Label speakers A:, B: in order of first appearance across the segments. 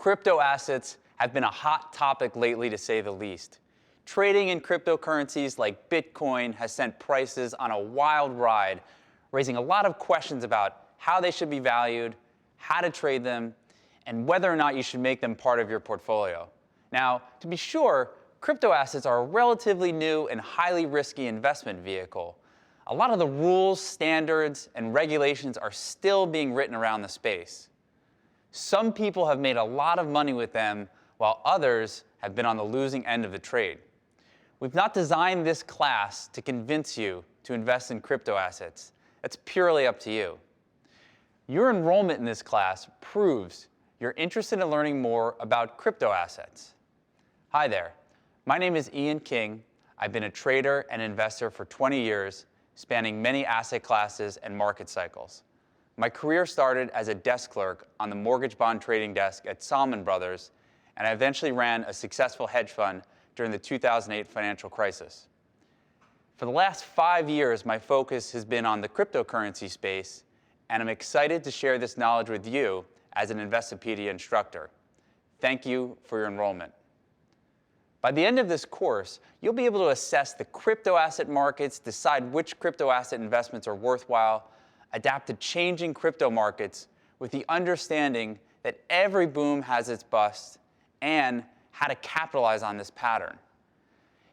A: Crypto assets have been a hot topic lately, to say the least. Trading in cryptocurrencies like Bitcoin has sent prices on a wild ride, raising a lot of questions about how they should be valued, how to trade them, and whether or not you should make them part of your portfolio. Now, to be sure, crypto assets are a relatively new and highly risky investment vehicle. A lot of the rules, standards, and regulations are still being written around the space. Some people have made a lot of money with them, while others have been on the losing end of the trade. We've not designed this class to convince you to invest in crypto assets. It's purely up to you. Your enrollment in this class proves you're interested in learning more about crypto assets. Hi there. My name is Ian King. I've been a trader and investor for 20 years, spanning many asset classes and market cycles. My career started as a desk clerk on the mortgage bond trading desk at Salomon Brothers, and I eventually ran a successful hedge fund during the 2008 financial crisis. For the last 5 years, my focus has been on the cryptocurrency space, and I'm excited to share this knowledge with you as an Investopedia instructor. Thank you for your enrollment. By the end of this course, you'll be able to assess the crypto asset markets, decide which crypto asset investments are worthwhile, adapt to changing crypto markets with the understanding that every boom has its bust, and how to capitalize on this pattern.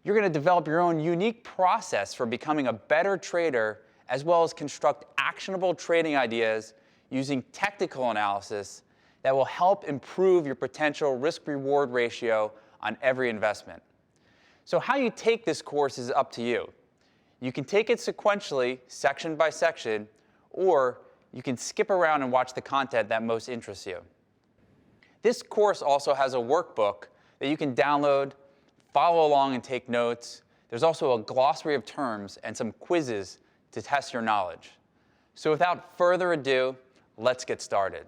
A: You're going to develop your own unique process for becoming a better trader, as well as construct actionable trading ideas using technical analysis that will help improve your potential risk-reward ratio on every investment. So how you take this course is up to you. You can take it sequentially, section by section, or you can skip around and watch the content that most interests you. This course also has a workbook that you can download, follow along and take notes. There's also a glossary of terms and some quizzes to test your knowledge. So without further ado, let's get started.